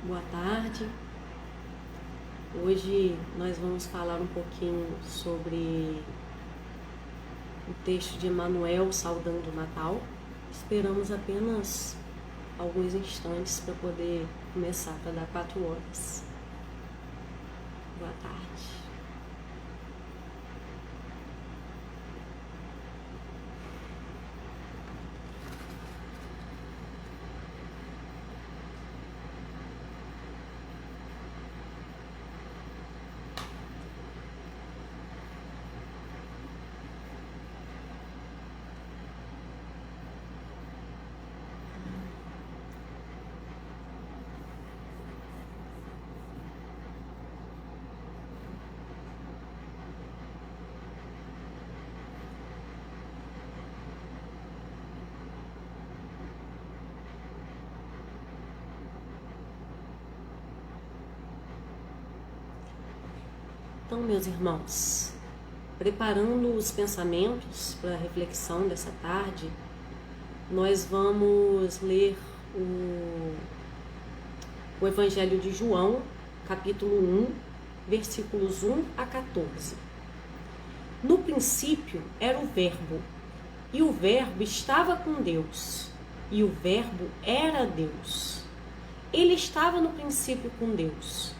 Boa tarde. Hoje nós vamos falar um pouquinho sobre o texto de Emanuel saudando o Natal. Esperamos apenas alguns instantes para poder começar, para dar 4 horas. Boa tarde. Então, meus irmãos, preparando os pensamentos para a reflexão dessa tarde, nós vamos ler o Evangelho de João, capítulo 1, versículos 1 a 14. No princípio era o Verbo, e o Verbo estava com Deus, e o Verbo era Deus. Ele estava no princípio com Deus.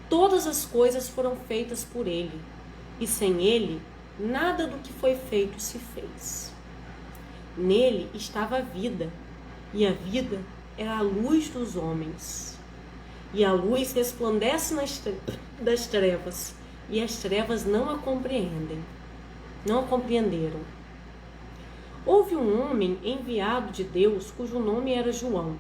Todas as coisas foram feitas por ele, e sem ele, nada do que foi feito se fez. Nele estava a vida, e a vida era a luz dos homens. E a luz resplandece das trevas, e as trevas não a compreenderam. Houve um homem enviado de Deus, cujo nome era João.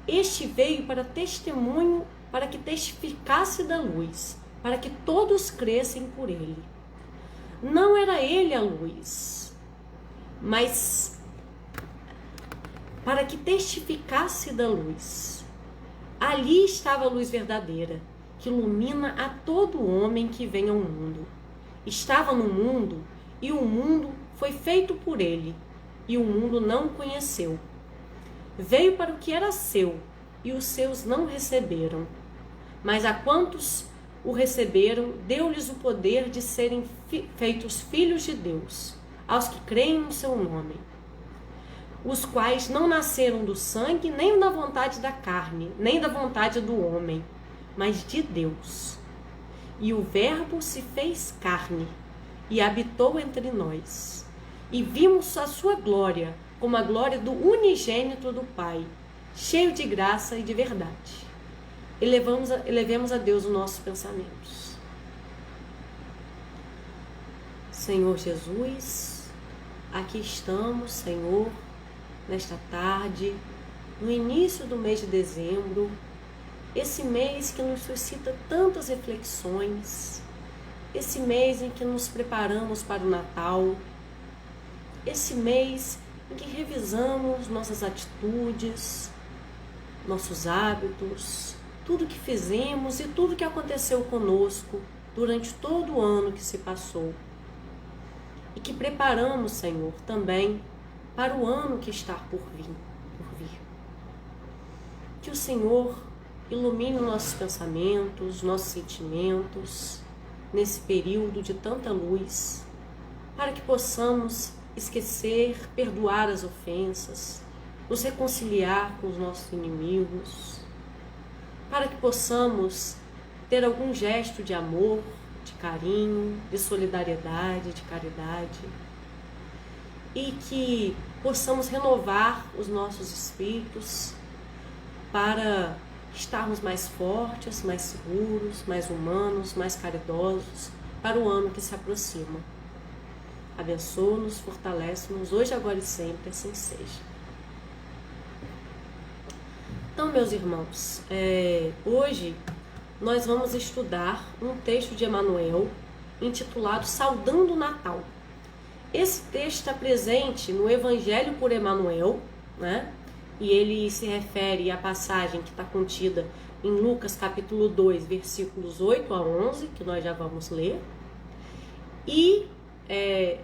Este veio para testemunho, para que testificasse da luz, para que todos crescem por ele. Não era ele a luz, mas para que testificasse da luz. Ali estava a luz verdadeira, que ilumina a todo homem que vem ao mundo. Estava no mundo, e o mundo foi feito por ele, e o mundo não o conheceu. Veio para o que era seu, e os seus não receberam. Mas a quantos o receberam, deu-lhes o poder de serem feitos filhos de Deus, aos que creem no seu nome, os quais não nasceram do sangue, nem da vontade da carne, nem da vontade do homem, mas de Deus. E o Verbo se fez carne, e habitou entre nós, e vimos a sua glória, como a glória do unigênito do Pai, cheio de graça e de verdade. Elevemos a Deus os nossos pensamentos. Senhor Jesus, aqui estamos, Senhor, nesta tarde, no início do mês de dezembro, esse mês que nos suscita tantas reflexões, esse mês em que nos preparamos para o Natal, esse mês em que revisamos nossas atitudes, nossos hábitos, tudo que fizemos e tudo que aconteceu conosco durante todo o ano que se passou. E que preparamos, Senhor, também para o ano que está por vir. Que o Senhor ilumine nossos pensamentos, nossos sentimentos, nesse período de tanta luz, para que possamos esquecer, perdoar as ofensas, nos reconciliar com os nossos inimigos, para que possamos ter algum gesto de amor, de carinho, de solidariedade, de caridade, e que possamos renovar os nossos espíritos para estarmos mais fortes, mais seguros, mais humanos, mais caridosos para o ano que se aproxima. Abençoa-nos, fortalece-nos, hoje, agora e sempre, assim seja. Então, meus irmãos, hoje nós vamos estudar um texto de Emanuel intitulado Saudando o Natal. Esse texto está presente no Evangelho por Emanuel, né? E ele se refere à passagem que está contida em Lucas capítulo 2, versículos 8 a 11, que nós já vamos ler. E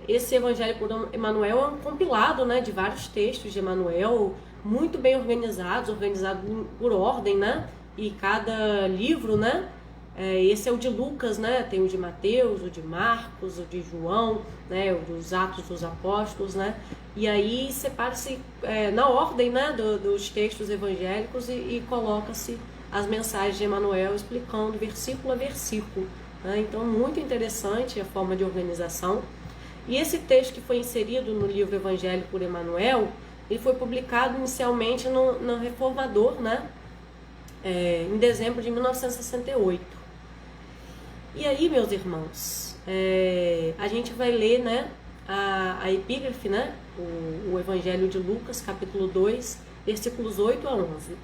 esse Evangelho por Emanuel é um compilado, né, de vários textos de Emanuel, muito bem organizados por ordem, né, e cada livro, né? Esse é o de Lucas, né? Tem o de Mateus, o de Marcos, o de João, né? Os Atos dos Apóstolos, né? E aí separa-se na ordem, né? dos textos evangélicos e coloca-se as mensagens de Emmanuel explicando versículo a versículo, né? Então, muito interessante a forma de organização. E esse texto que foi inserido no livro Evangelho por Emmanuel, ele foi publicado inicialmente no Reformador, né? Em dezembro de 1968. E aí, meus irmãos, a gente vai ler, né, a epígrafe, né, o Evangelho de Lucas, capítulo 2, versículos 8 a 11.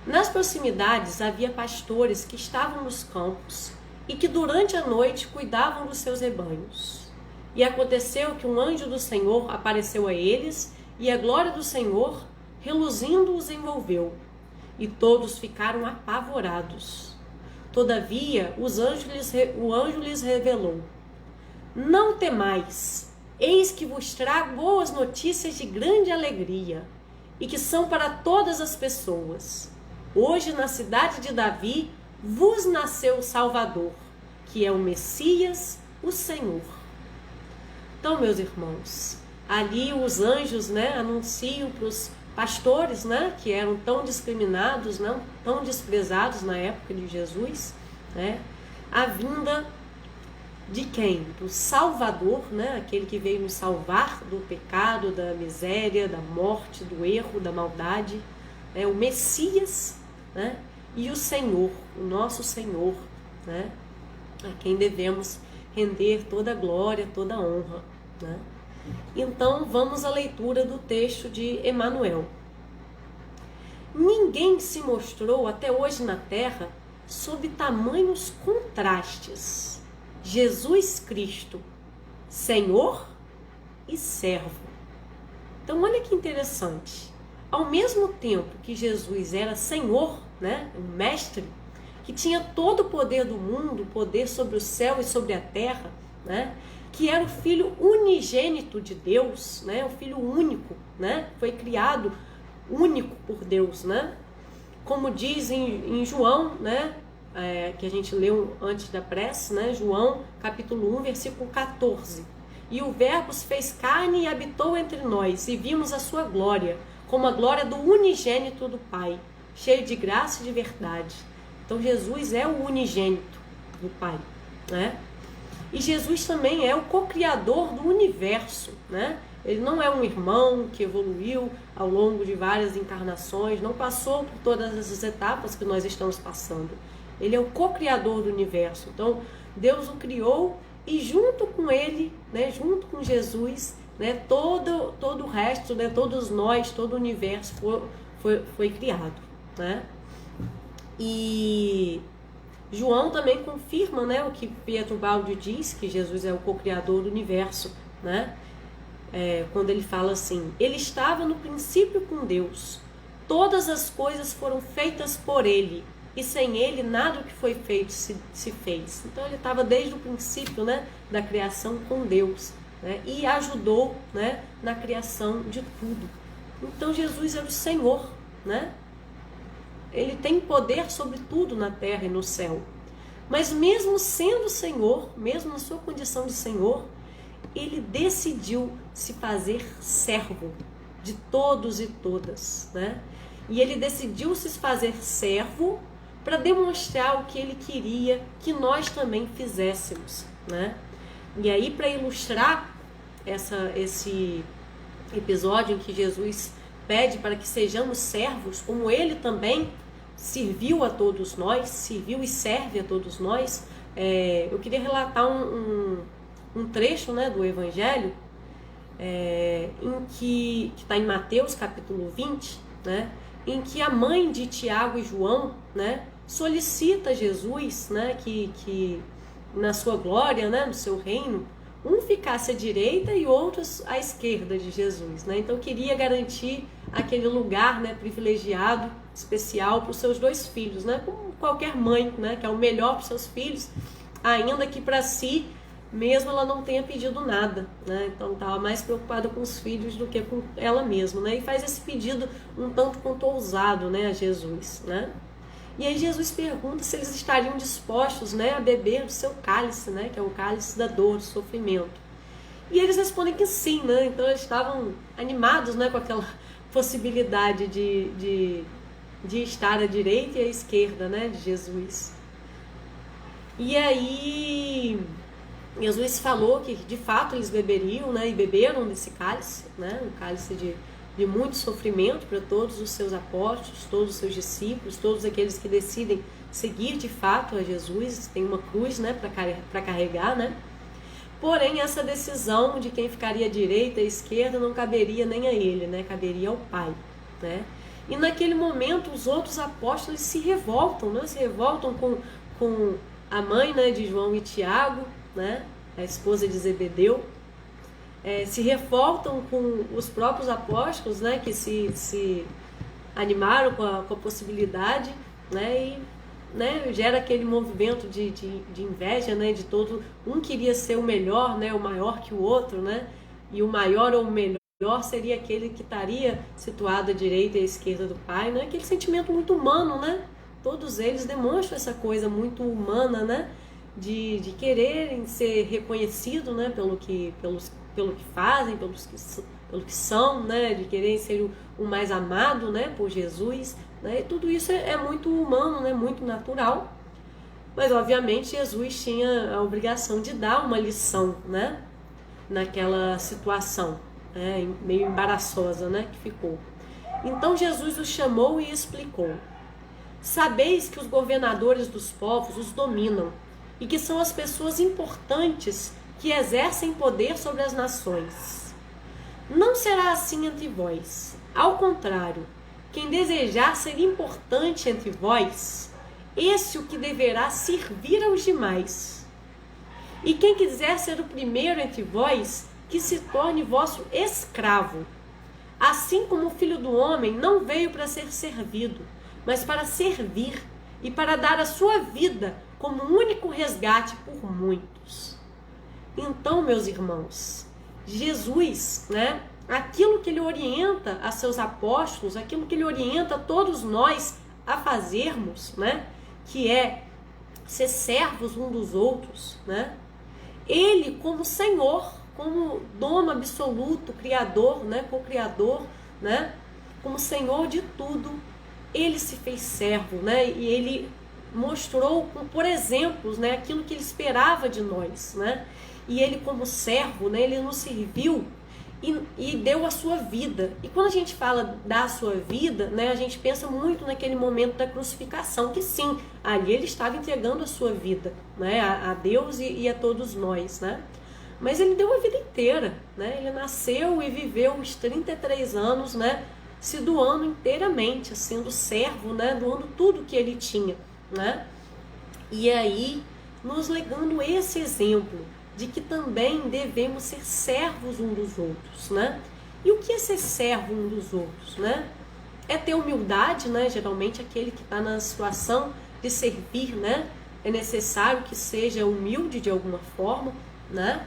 Nas proximidades havia pastores que estavam nos campos e que durante a noite cuidavam dos seus rebanhos. E aconteceu que um anjo do Senhor apareceu a eles e a glória do Senhor, reluzindo, os envolveu. E todos ficaram apavorados. Todavia, o anjo lhes revelou: não temais, eis que vos trago boas notícias de grande alegria, e que são para todas as pessoas. Hoje, na cidade de Davi, vos nasceu o Salvador, que é o Messias, o Senhor. Então, meus irmãos, ali os anjos, né, anunciam para os pastores, né, que eram tão discriminados, não, tão desprezados na época de Jesus, né, a vinda de quem? Do Salvador, né, aquele que veio nos salvar do pecado, da miséria, da morte, do erro, da maldade, o Messias, né, e o Senhor, o nosso Senhor, né, a quem devemos render toda a glória, toda a honra, né? Então, vamos à leitura do texto de Emmanuel. Ninguém se mostrou até hoje na terra sob tamanhos contrastes. Jesus Cristo, Senhor e servo. Então, olha que interessante. Ao mesmo tempo que Jesus era Senhor, né, um mestre, que tinha todo o poder do mundo, poder sobre o céu e sobre a terra, né, que era o Filho unigênito de Deus, né? O Filho único, né? Foi criado único por Deus, né? Como diz em João, né? Que a gente leu antes da prece, né? João, capítulo 1, versículo 14. E o Verbo se fez carne e habitou entre nós, e vimos a sua glória, como a glória do unigênito do Pai, cheio de graça e de verdade. Então, Jesus é o unigênito do Pai, né? E Jesus também é o co-criador do universo, né? Ele não é um irmão que evoluiu ao longo de várias encarnações, não passou por todas essas etapas que nós estamos passando. Ele é o co-criador do universo. Então, Deus o criou e junto com ele, né, junto com Jesus, né, todo o resto, né, todos nós, todo o universo foi criado, né? E João também confirma, né, o que Pietro Baldi diz, que Jesus é o co-criador do universo, né? Quando ele fala assim: ele estava no princípio com Deus, todas as coisas foram feitas por ele, e sem ele nada do que foi feito se fez. Então ele estava desde o princípio, né, da criação com Deus, né, e ajudou, né, na criação de tudo. Então Jesus era o Senhor, né? Ele tem poder sobre tudo na terra e no céu. Mas mesmo sendo Senhor, mesmo na sua condição de Senhor, ele decidiu se fazer servo de todos e todas, né? E ele decidiu se fazer servo para demonstrar o que ele queria que nós também fizéssemos, né? E aí, para ilustrar esse episódio em que Jesus pede para que sejamos servos, como ele também serviu a todos nós, serviu e serve a todos nós, eu queria relatar um trecho, né, do Evangelho, em que está em Mateus capítulo 20, né, em que a mãe de Tiago e João, né, solicita a Jesus, né, que na sua glória, né, no seu reino, um ficasse à direita e outros à esquerda de Jesus, né? Então queria garantir aquele lugar, né, privilegiado, especial para os seus dois filhos, né? Como qualquer mãe, né, que é o melhor para os seus filhos, ainda que para si mesmo ela não tenha pedido nada, né? Então estava mais preocupada com os filhos do que com ela mesma, né? E faz esse pedido um tanto quanto ousado, né, a Jesus, né? E aí Jesus pergunta se eles estariam dispostos, né, a beber do seu cálice, né, que é o cálice da dor, do sofrimento. E eles respondem que sim, né? Então eles estavam animados, né, com aquela possibilidade de estar à direita e à esquerda, né, de Jesus. E aí Jesus falou que de fato eles beberiam, né, e beberam desse cálice, né, um cálice de muito sofrimento para todos os seus apóstolos, todos os seus discípulos, todos aqueles que decidem seguir de fato a Jesus. Tem uma cruz, né, para carregar, né? Porém, essa decisão de quem ficaria à direita e à esquerda não caberia nem a ele, né? Caberia ao Pai, né? E naquele momento os outros apóstolos se revoltam, né? Se revoltam com a mãe, né, de João e Tiago, né? A esposa de Zebedeu. Se revoltam com os próprios apóstolos, né? Que se animaram com a possibilidade, né? E, né, gera aquele movimento de inveja, né, de todo um queria ser o melhor, né, o maior que o outro, né, e o maior ou o melhor seria aquele que estaria situado à direita e à esquerda do Pai, né, aquele sentimento muito humano, né, todos eles demonstram essa coisa muito humana, né, de quererem ser reconhecidos, né, pelo que fazem, pelo que são, né, de quererem ser o mais amado, né, por Jesus, né, e tudo isso é muito humano, né, muito natural. Mas obviamente Jesus tinha a obrigação de dar uma lição, né, naquela situação, né, meio embaraçosa, né, que ficou. Então Jesus os chamou e explicou: sabeis que os governadores dos povos os dominam e que são as pessoas importantes que exercem poder sobre as nações. Não será assim entre vós. Ao contrário, quem desejar ser importante entre vós, esse o que deverá servir aos demais. E quem quiser ser o primeiro entre vós, que se torne vosso escravo. Assim como o Filho do Homem não veio para ser servido, mas para servir e para dar a sua vida como único resgate por muitos. Então, meus irmãos, Jesus, né, aquilo que ele orienta a seus apóstolos, aquilo que ele orienta a todos nós a fazermos, né, que é ser servos um dos outros, né, ele como Senhor, como dono absoluto, criador, né, co-criador, né, como Senhor de tudo, ele se fez servo, né, e ele mostrou por exemplos, né, aquilo que ele esperava de nós, né, e ele como servo, né, ele nos serviu e deu a sua vida. E quando a gente fala da sua vida, né, a gente pensa muito naquele momento da crucificação, que sim, ali ele estava entregando a sua vida, né, a Deus e a todos nós, né? Mas ele deu a vida inteira, né? Ele nasceu e viveu os 33 anos, né, se doando inteiramente, sendo servo, né, doando tudo que ele tinha, né? E aí, nos legando esse exemplo de que também devemos ser servos um dos outros, né? E o que é ser servo um dos outros, né? É ter humildade, né? Geralmente aquele que está na situação de servir, né? É necessário que seja humilde de alguma forma, né?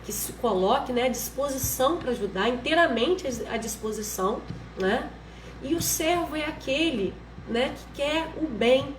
Que se coloque, né, à disposição para ajudar, inteiramente à disposição, né? E o servo é aquele, né, que quer o bem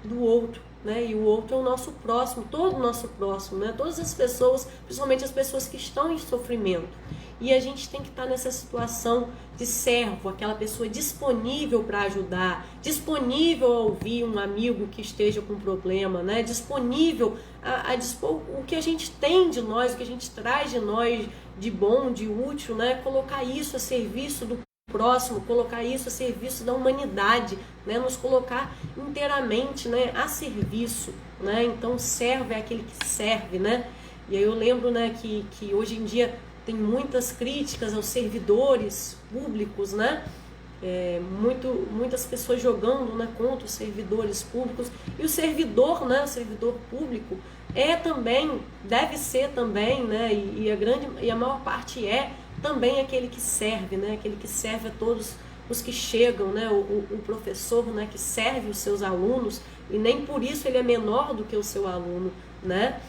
do outro, né? E o outro é o nosso próximo, todo o nosso próximo, né? Todas as pessoas, principalmente as pessoas que estão em sofrimento. E a gente tem que estar nessa situação de servo, aquela pessoa disponível para ajudar, disponível a ouvir um amigo que esteja com problema, né? Disponível a dispor o que a gente tem de nós, o que a gente traz de nós de bom, de útil, né? Colocar isso a serviço do próximo, colocar isso a serviço da humanidade, né? Nos colocar inteiramente, né, a serviço, né? Então, servo é aquele que serve, né? E aí eu lembro, né, que hoje em dia tem muitas críticas aos servidores públicos, né? Muitas pessoas jogando, né, contra os servidores públicos. E o servidor, né, o servidor público deve ser também, né, e a maior parte também aquele que serve, né, aquele que serve a todos os que chegam, né, o professor, né, que serve os seus alunos, e nem por isso ele é menor do que o seu aluno, né?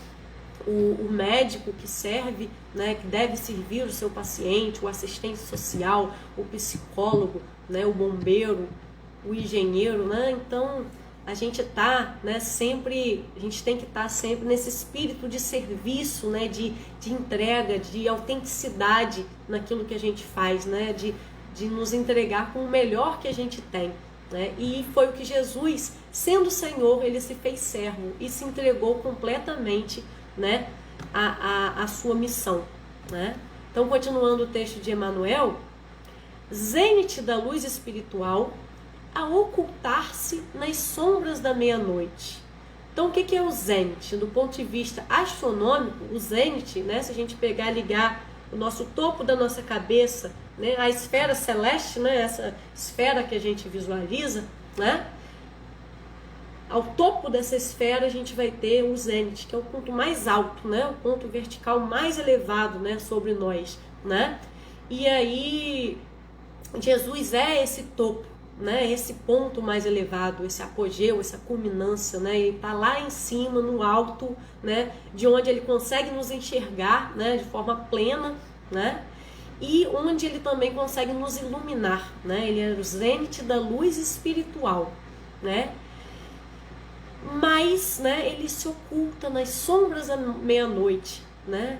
O médico que serve, né, que deve servir o seu paciente, o assistente social, o psicólogo, né, o bombeiro, o engenheiro, né? Então a gente tá, né, sempre, a gente tem que estar sempre nesse espírito de serviço, né, de entrega, de autenticidade naquilo que a gente faz, né, de nos entregar com o melhor que a gente tem, né? E foi o que Jesus, sendo Senhor, ele se fez servo e se entregou completamente, né, a sua missão, né? Então, continuando o texto de Emmanuel, zênite da luz espiritual a ocultar-se nas sombras da meia-noite. Então, o que é o zênite? Do ponto de vista astronômico, o zênite, né, se a gente pegar e ligar o nosso topo da nossa cabeça, né, a esfera celeste, né, essa esfera que a gente visualiza, né, ao topo dessa esfera a gente vai ter o zênite, que é o ponto mais alto, né, o ponto vertical mais elevado, né, sobre nós, né? E aí Jesus é esse topo, né, esse ponto mais elevado, esse apogeu, essa culminância, né, ele está lá em cima, no alto, né, de onde ele consegue nos enxergar, né, de forma plena, né, e onde ele também consegue nos iluminar, né, ele é o zênite da luz espiritual, né, mas, né, ele se oculta nas sombras da meia-noite, né.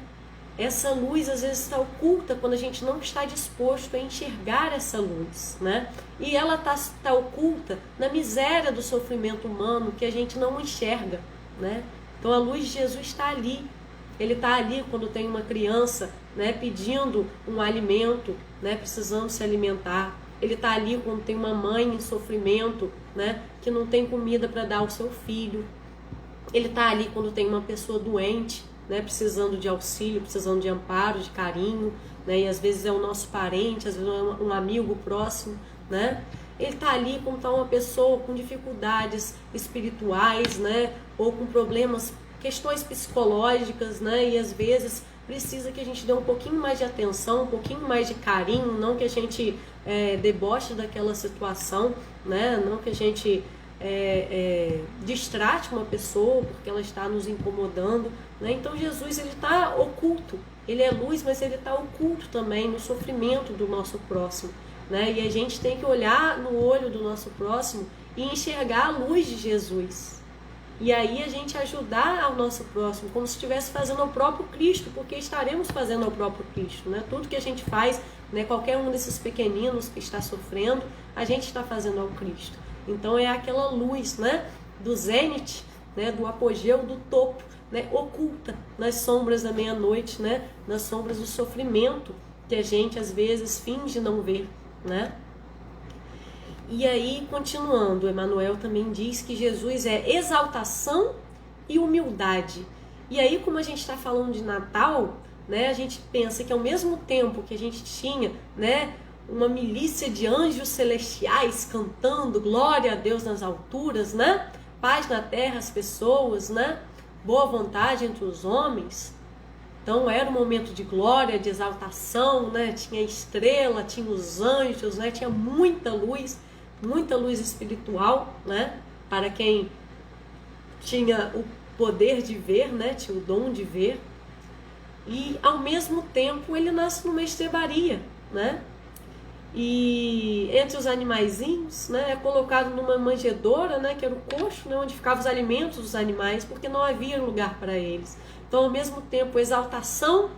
Essa luz às vezes está oculta quando a gente não está disposto a enxergar essa luz, né? E ela está oculta na miséria do sofrimento humano que a gente não enxerga, né? Então a luz de Jesus está ali. Ele está ali quando tem uma criança, né, pedindo um alimento, né, precisando se alimentar. Ele está ali quando tem uma mãe em sofrimento, né, que não tem comida para dar ao seu filho. Ele está ali quando tem uma pessoa doente, né, precisando de auxílio, precisando de amparo, de carinho, né, e às vezes é o nosso parente, às vezes é um amigo próximo, né? Ele está ali quando está uma pessoa com dificuldades espirituais, né, ou com problemas, questões psicológicas, né, e às vezes precisa que a gente dê um pouquinho mais de atenção, um pouquinho mais de carinho, não que a gente deboche daquela situação, né, não que a gente distrate uma pessoa porque ela está nos incomodando, né? Então Jesus, ele está oculto, ele é luz, mas ele está oculto também no sofrimento do nosso próximo, né? E a gente tem que olhar no olho do nosso próximo e enxergar a luz de Jesus, e aí a gente ajudar ao nosso próximo como se estivesse fazendo ao próprio Cristo, porque estaremos fazendo ao próprio Cristo, né? Tudo que a gente faz, né, qualquer um desses pequeninos que está sofrendo, a gente está fazendo ao Cristo. Então é aquela luz, né, do zênite, né, do apogeu, do topo, né, oculta nas sombras da meia-noite, né, nas sombras do sofrimento que a gente às vezes finge não ver, né? E aí, continuando, Emmanuel também diz que Jesus é exaltação e humildade. E aí, como a gente está falando de Natal, né, a gente pensa que ao mesmo tempo que a gente tinha, né, uma milícia de anjos celestiais cantando glória a Deus nas alturas, né? Paz na terra às pessoas, né? Boa vontade entre os homens. Então era um momento de glória, de exaltação, né? Tinha estrela, tinha os anjos, né? Tinha muita luz espiritual, né? Para quem tinha o poder de ver, né? Tinha o dom de ver. E ao mesmo tempo ele nasce numa estrebaria, né? E entre os animaizinhos, né, é colocado numa manjedoura, né, que era o coxo, né, onde ficavam os alimentos dos animais, porque não havia lugar para eles. Então, ao mesmo tempo, exaltação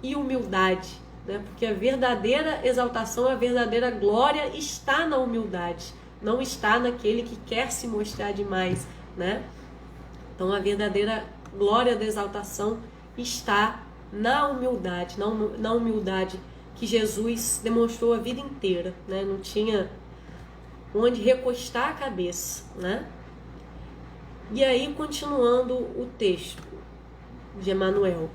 e humildade, né, porque a verdadeira exaltação, a verdadeira glória está na humildade, não está naquele que quer se mostrar demais, né? Então, a verdadeira glória da exaltação está na humildade, na humildade que Jesus demonstrou a vida inteira, né? Não tinha onde recostar a cabeça, né? E aí, continuando o texto de Emmanuel.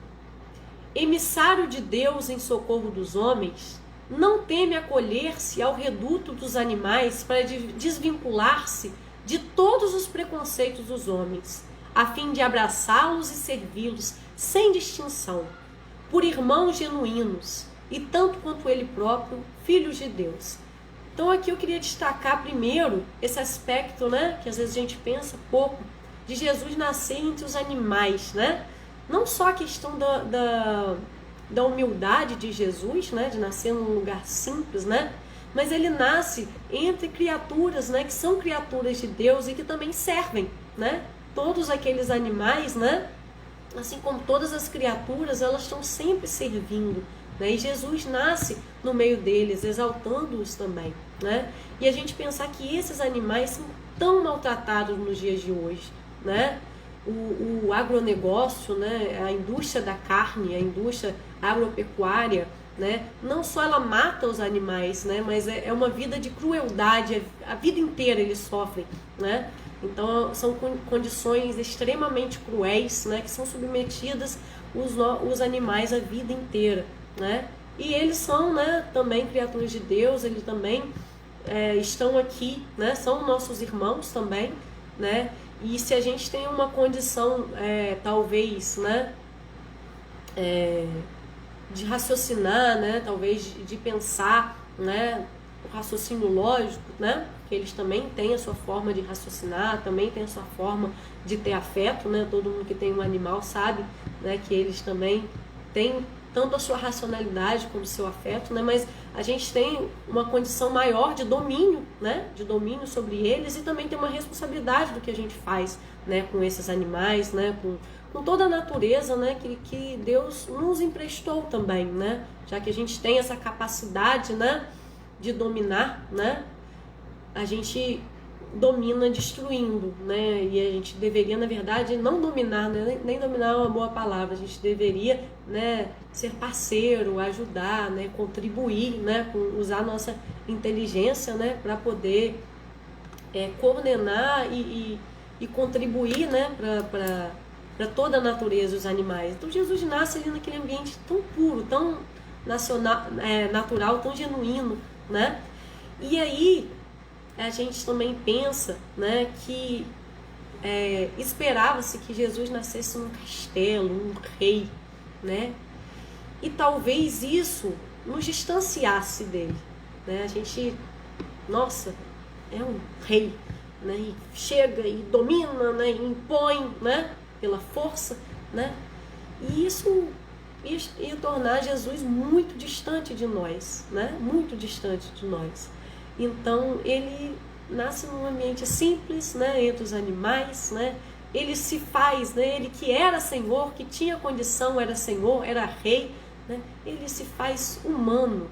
Emissário de Deus em socorro dos homens, não teme acolher-se ao reduto dos animais para desvincular-se de todos os preconceitos dos homens, a fim de abraçá-los e servi-los sem distinção, por irmãos genuínos, e tanto quanto ele próprio, filhos de Deus. Então aqui eu queria destacar primeiro esse aspecto, né, que às vezes a gente pensa pouco, de Jesus nascer entre os animais, né? Não só a questão da humildade de Jesus, né, de nascer num lugar simples, né, mas ele nasce entre criaturas, né, que são criaturas de Deus e que também servem, né? Todos aqueles animais, né, assim como todas as criaturas, elas estão sempre servindo, né? E Jesus nasce no meio deles, exaltando-os também, né? E a gente pensar que esses animais são tão maltratados nos dias de hoje, né? O agronegócio, né? A indústria da carne, a indústria agropecuária, né? Não só ela mata os animais, né? Mas é uma vida de crueldade, a vida inteira eles sofrem, né? Então são condições extremamente cruéis, né, que são submetidas os animais a vida inteira, né? E eles são, né, também criaturas de Deus, eles também estão aqui, né, são nossos irmãos também, né? E se a gente tem uma condição, talvez, né, de raciocinar, né, talvez de pensar, né, o raciocínio lógico, né? Que eles também têm a sua forma de raciocinar, também têm a sua forma de ter afeto, né? Todo mundo que tem um animal sabe, né, que eles também têm tanto a sua racionalidade como o seu afeto, né? Mas a gente tem uma condição maior de domínio, né? De domínio sobre eles e também tem uma responsabilidade do que a gente faz, né, com esses animais, né? Com toda a natureza, né, que Deus nos emprestou também, né? Já que a gente tem essa capacidade, né, de dominar, né? A gente domina destruindo, né? E a gente deveria, na verdade, não dominar, né? Nem dominar é uma boa palavra. A gente deveria, né, ser parceiro, ajudar, né, contribuir, né, usar a nossa inteligência, né, para poder coordenar e contribuir, né, para toda a natureza, os animais. Então Jesus nasce ali naquele ambiente tão puro, tão natural, tão genuíno, né? E aí a gente também pensa, né, que esperava-se que Jesus nascesse num castelo, um rei, né? E talvez isso nos distanciasse dele, né? A gente, nossa, é um rei, né? E chega e domina, né? E impõe, né? Pela força, né? E isso ia tornar Jesus muito distante de nós, né? Muito distante de nós. Então ele nasce num ambiente simples, né, entre os animais, né? Ele se faz, né, ele que era Senhor, que tinha condição, era Senhor, era rei, né? Ele se faz humano,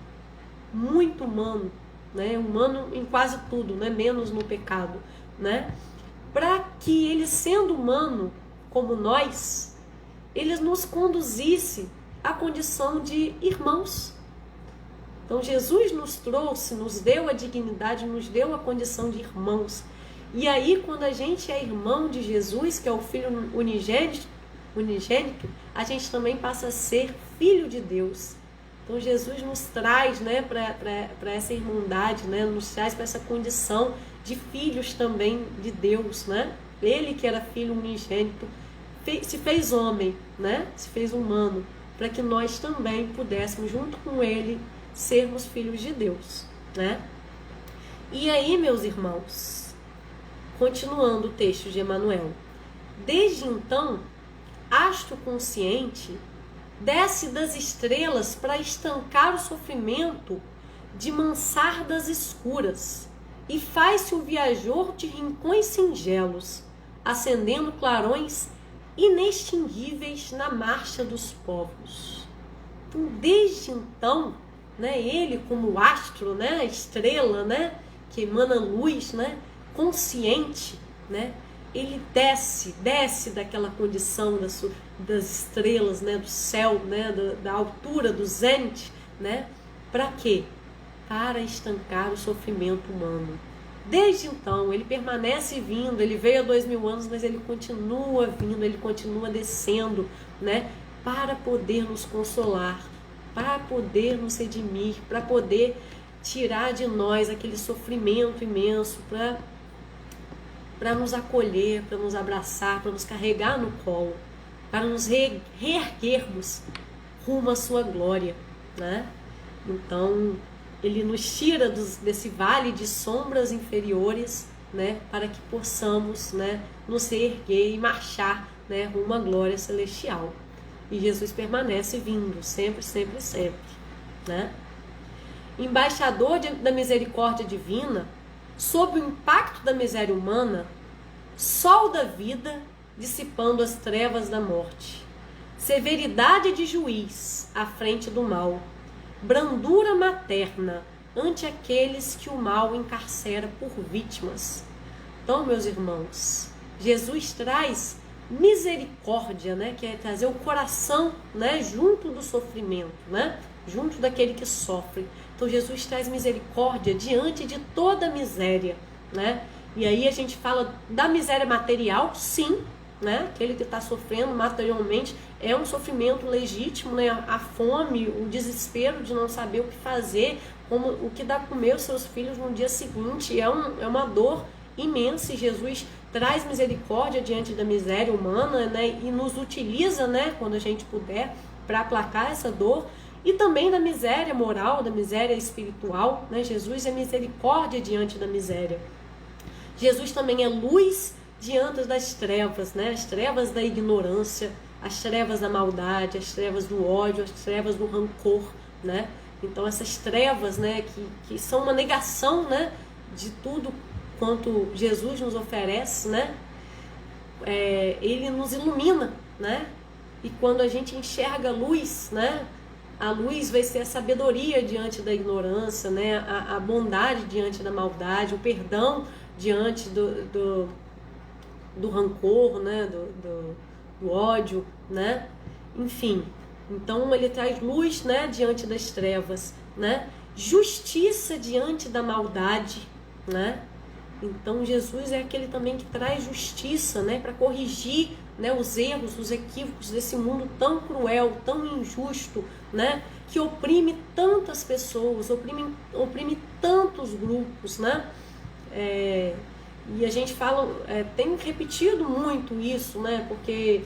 muito humano, né? Humano em quase tudo, né? Menos no pecado, né? Para que ele, sendo humano como nós, ele nos conduzisse à condição de irmãos. Então Jesus nos trouxe, nos deu a dignidade, nos deu a condição de irmãos. E aí quando a gente é irmão de Jesus, que é o Filho unigênito, a gente também passa a ser filho de Deus. Então Jesus nos traz, né, para essa irmandade, né, nos traz para essa condição de filhos também de Deus, né? Ele que era filho unigênito, se fez homem, né? Se fez humano, para que nós também pudéssemos, junto com ele, sermos filhos de Deus, né? E aí, meus irmãos, continuando o texto de Emanuel, desde então, astro consciente desce das estrelas para estancar o sofrimento de mansardas escuras e faz-se o viajor de rincões singelos, acendendo clarões inextinguíveis na marcha dos povos. Então, desde então, né, ele como astro, né, estrela, né, que emana luz, né, consciente, né, ele desce daquela condição das estrelas, né, do céu, né, da altura, do zênite, né, para quê? Para estancar o sofrimento humano. Desde então, ele permanece vindo, ele veio há 2000 anos, mas ele continua vindo, ele continua descendo, né, para poder nos consolar, para poder nos redimir, para poder tirar de nós aquele sofrimento imenso, para nos acolher, para nos abraçar, para nos carregar no colo, para nos reerguermos rumo à sua glória, né? Então, ele nos tira desse vale de sombras inferiores, né, para que possamos, né, nos reerguer e marchar, né, rumo à glória celestial. E Jesus permanece vindo, sempre, sempre, sempre, né? embaixador da misericórdia divina, sob o impacto da miséria humana, sol da vida, dissipando as trevas da morte, severidade de juiz à frente do mal, brandura materna ante aqueles que o mal encarcera por vítimas. Então, meus irmãos, Jesus traz misericórdia, né, que é trazer o coração, né, junto do sofrimento, né, junto daquele que sofre. Então Jesus traz misericórdia diante de toda a miséria, né? E aí a gente fala da miséria material, sim, né? Aquele que está sofrendo materialmente é um sofrimento legítimo, né? A fome, o desespero de não saber o que fazer, como o que dá comer os seus filhos no dia seguinte, é uma dor imensa. E Jesus traz misericórdia diante da miséria humana, né? E nos utiliza, né? Quando a gente puder, para aplacar essa dor. E também da miséria moral, da miséria espiritual, né? Jesus é misericórdia diante da miséria. Jesus também é luz diante das trevas, né? As trevas da ignorância, as trevas da maldade, as trevas do ódio, as trevas do rancor, né? Então essas trevas, né, que são uma negação, né, de tudo quanto Jesus nos oferece, né? Ele nos ilumina, né? E quando a gente enxerga a luz, né? A luz vai ser a sabedoria diante da ignorância, né? A bondade diante da maldade, o perdão diante do rancor, né? Do ódio, né? Enfim, então ele traz luz, né? Diante das trevas, né? Justiça diante da maldade, né? Então Jesus é aquele também que traz justiça, né? Para corrigir, né, os erros, os equívocos desse mundo tão cruel, tão injusto, né, que oprime tantas pessoas, oprime tantos grupos, né? E a gente fala, tem repetido muito isso, né? Porque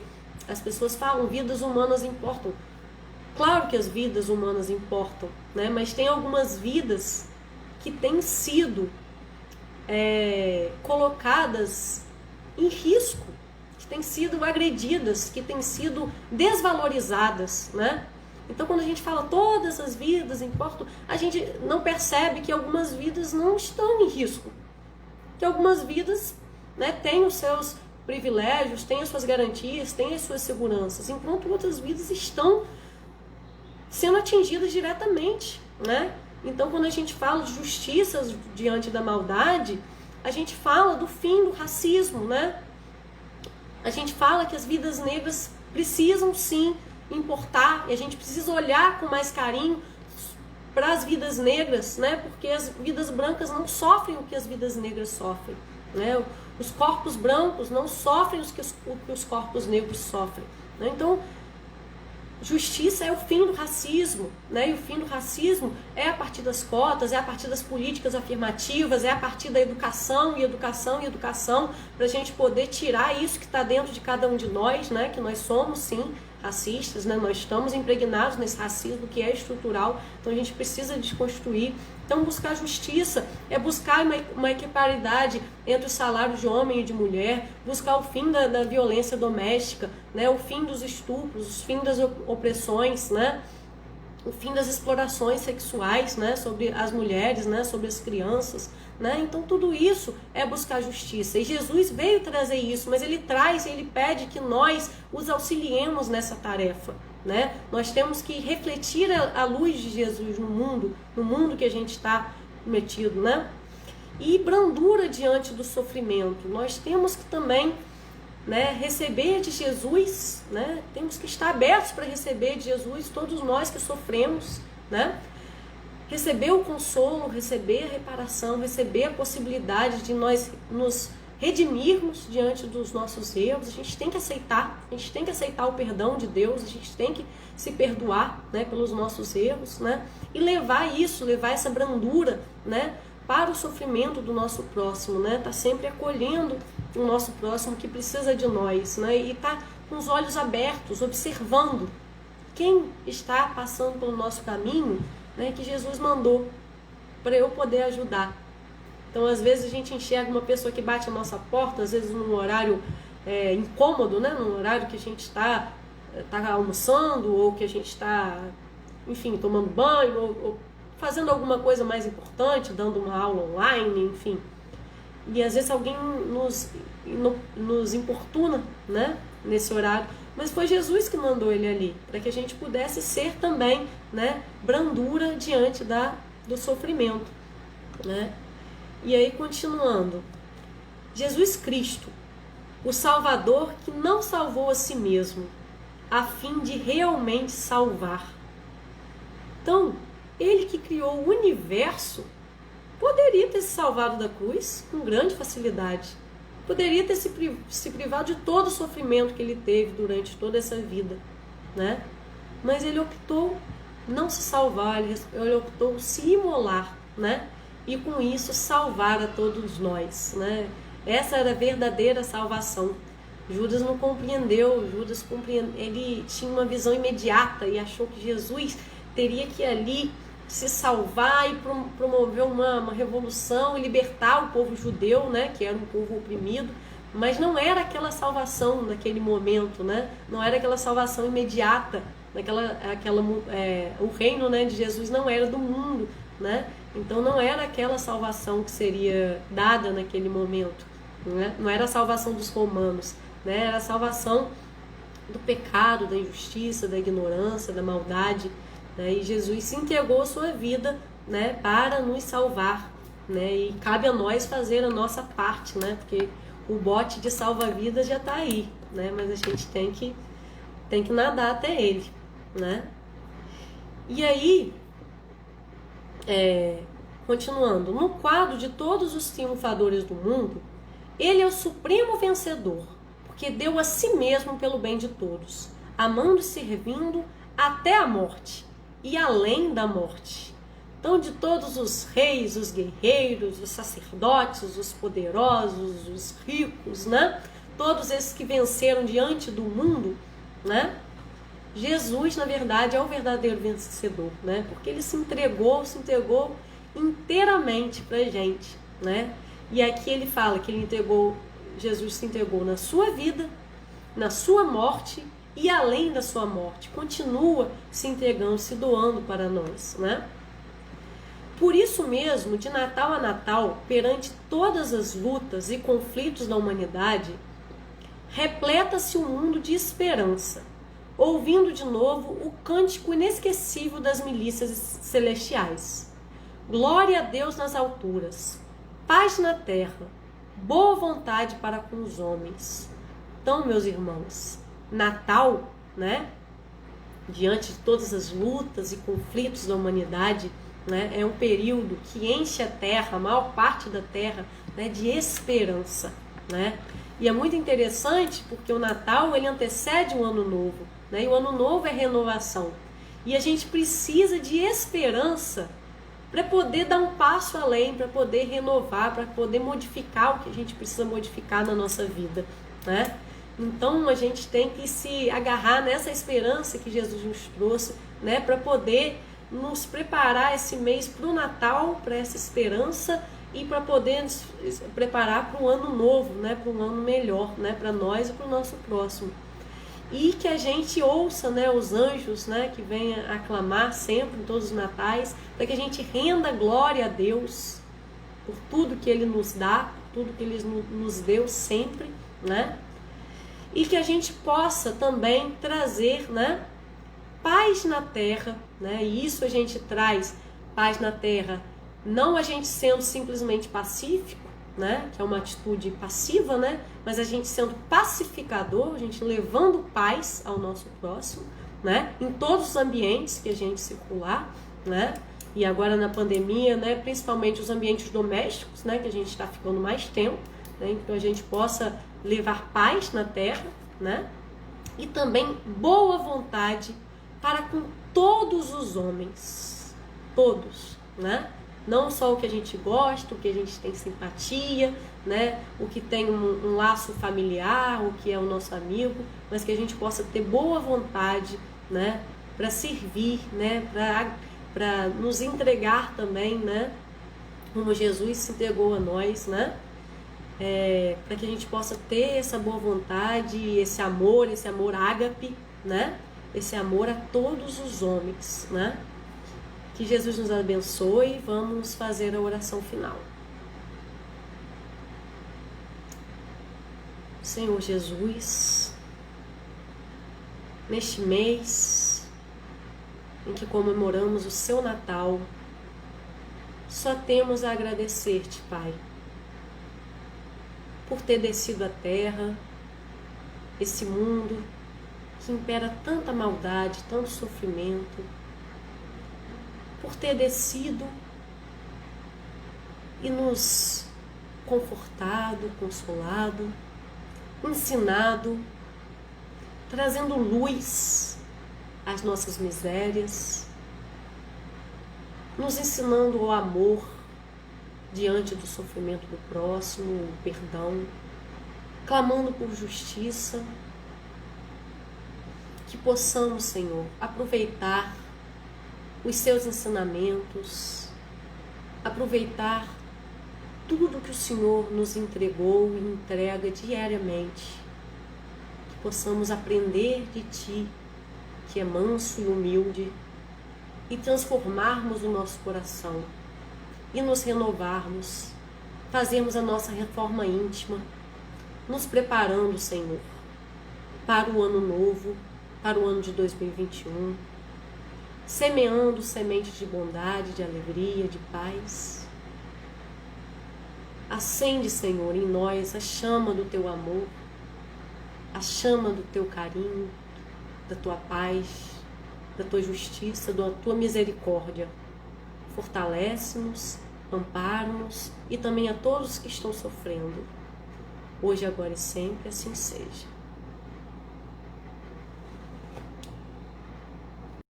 as pessoas falam, vidas humanas importam. Claro que as vidas humanas importam, né? Mas tem algumas vidas que têm sido colocadas em risco, que têm sido agredidas, que têm sido desvalorizadas, né? Então, quando a gente fala todas as vidas importam, a gente não percebe que algumas vidas não estão em risco, que algumas vidas, né, têm os seus privilégios, têm as suas garantias, têm as suas seguranças, enquanto outras vidas estão sendo atingidas diretamente, né? Então, quando a gente fala de justiça diante da maldade, a gente fala do fim do racismo, né? A gente fala que as vidas negras precisam sim importar, e a gente precisa olhar com mais carinho para as vidas negras, né? Porque as vidas brancas não sofrem o que as vidas negras sofrem, né? Os corpos brancos não sofrem o que os corpos negros sofrem, né? Então, justiça é o fim do racismo, né? E o fim do racismo é a partir das cotas, é a partir das políticas afirmativas, é a partir da educação, para a gente poder tirar isso que está dentro de cada um de nós, né? Que nós somos, sim, racistas, né? Nós estamos impregnados nesse racismo que é estrutural, então a gente precisa desconstruir. Então, buscar justiça é buscar uma equiparidade entre os salários de homem e de mulher, buscar o fim da violência doméstica, né? O fim dos estupros, o fim das opressões, né? O fim das explorações sexuais, né? Sobre as mulheres, né? Sobre as crianças, né? Então, tudo isso é buscar justiça. E Jesus veio trazer isso, mas ele pede que nós os auxiliemos nessa tarefa, né? Nós temos que refletir a luz de Jesus no mundo que a gente está metido, né? E brandura diante do sofrimento. Nós temos que também, né, receber de Jesus, né? Temos que estar abertos para receber de Jesus, todos nós que sofremos, né? Receber o consolo, receber a reparação, receber a possibilidade de nós nos redimirmos diante dos nossos erros. A gente tem que aceitar o perdão de Deus, a gente tem que se perdoar, né, pelos nossos erros, né, e levar essa brandura, né, para o sofrimento do nosso próximo, né, tá sempre acolhendo o nosso próximo que precisa de nós, né, e tá com os olhos abertos, observando quem está passando pelo nosso caminho, né, que Jesus mandou para eu poder ajudar. Então, às vezes, a gente enxerga uma pessoa que bate a nossa porta, às vezes num horário incômodo, né? Num horário que a gente está almoçando, ou que a gente está, enfim, tomando banho, ou fazendo alguma coisa mais importante, dando uma aula online, enfim. E às vezes alguém nos importuna, né, nesse horário. Mas foi Jesus que mandou ele ali, para que a gente pudesse ser também, né, brandura diante do sofrimento, né? E aí, continuando, Jesus Cristo, o Salvador que não salvou a si mesmo, a fim de realmente salvar. Então, ele que criou o universo, poderia ter se salvado da cruz com grande facilidade. Poderia ter se privado de todo o sofrimento que ele teve durante toda essa vida, né? Mas ele optou não se salvar, ele optou se imolar, né? E com isso salvar a todos nós, né? Essa era a verdadeira salvação. Judas não compreendeu, ele tinha uma visão imediata e achou que Jesus teria que ali se salvar e promover uma revolução e libertar o povo judeu, né, que era um povo oprimido, mas não era aquela salvação naquele momento, né? Não era aquela salvação imediata, o reino, né, de Jesus não era do mundo, né? Então não era aquela salvação que seria dada naquele momento, né? Não era a salvação dos romanos, né? Era a salvação do pecado, da injustiça, da ignorância, da maldade. E Jesus se entregou a sua vida, né, para nos salvar, né, e cabe a nós fazer a nossa parte, né, porque o bote de salva-vidas já está aí, né, mas a gente tem que nadar até ele, né. E aí, continuando, no quadro de todos os triunfadores do mundo, ele é o supremo vencedor, porque deu a si mesmo pelo bem de todos, amando e servindo até a morte e além da morte. Então, de todos os reis, os guerreiros, os sacerdotes, os poderosos, os ricos, né? Todos esses que venceram diante do mundo, né? Jesus, na verdade, é o verdadeiro vencedor, né? Porque ele se entregou inteiramente pra gente, né? E aqui ele fala que Jesus se entregou na sua vida, na sua morte e além da sua morte, continua se entregando, se doando para nós, né? Por isso mesmo, de Natal a Natal, perante todas as lutas e conflitos da humanidade, repleta-se o mundo de esperança, ouvindo de novo o cântico inesquecível das milícias celestiais. Glória a Deus nas alturas, paz na terra, boa vontade para com os homens. Então, meus irmãos, Natal, né, diante de todas as lutas e conflitos da humanidade, né, é um período que enche a terra, a maior parte da terra, né, de esperança, né? E é muito interessante porque o Natal ele antecede o Ano Novo, né? E o Ano Novo é renovação. E a gente precisa de esperança para poder dar um passo além, para poder renovar, para poder modificar o que a gente precisa modificar na nossa vida, né? Então a gente tem que se agarrar nessa esperança que Jesus nos trouxe, né, para poder nos preparar esse mês para o Natal, para essa esperança e para poder nos preparar para o ano novo, né, para um ano melhor, né, para nós e para o nosso próximo. E que a gente ouça, né, os anjos, né, que venham aclamar sempre em todos os natais, para que a gente renda glória a Deus por tudo que Ele nos dá, por tudo que Ele nos deu sempre, né? E que a gente possa também trazer, né, paz na terra, né? E isso a gente traz paz na terra, não a gente sendo simplesmente pacífico, né, que é uma atitude passiva, né, mas a gente sendo pacificador, a gente levando paz ao nosso próximo, né, em todos os ambientes que a gente circular, né, e agora na pandemia, né, principalmente os ambientes domésticos, né, que a gente está ficando mais tempo, né, então a gente possa levar paz na terra, né, e também boa vontade para com todos os homens, todos, né, não só o que a gente gosta, o que a gente tem simpatia, né? O que tem um laço familiar, o que é o nosso amigo, mas que a gente possa ter boa vontade, né? Para servir, né? Para nos entregar também, né? Como Jesus se entregou a nós, né? Para que a gente possa ter essa boa vontade, esse amor ágape, né? Esse amor a todos os homens, né? Que Jesus nos abençoe. Vamos fazer a oração final. Senhor Jesus, neste mês em que comemoramos o seu Natal, só temos a agradecer-te, Pai, por ter descido à terra, esse mundo que impera tanta maldade, tanto sofrimento, por ter descido e nos confortado, consolado, ensinado, trazendo luz às nossas misérias, nos ensinando o amor diante do sofrimento do próximo, o perdão, clamando por justiça. Que possamos, Senhor, aproveitar os seus ensinamentos, aproveitar tudo que o Senhor nos entregou e entrega diariamente. Que possamos aprender de Ti, que é manso e humilde, e transformarmos o nosso coração e nos renovarmos, fazermos a nossa reforma íntima, nos preparando, Senhor, para o ano novo, para o ano de 2021, semeando sementes de bondade, de alegria, de paz. Acende, Senhor, em nós a chama do Teu amor, a chama do Teu carinho, da Tua paz, da Tua justiça, da Tua misericórdia. Fortalece-nos, ampara-nos e também a todos que estão sofrendo. Hoje, agora e sempre, assim seja.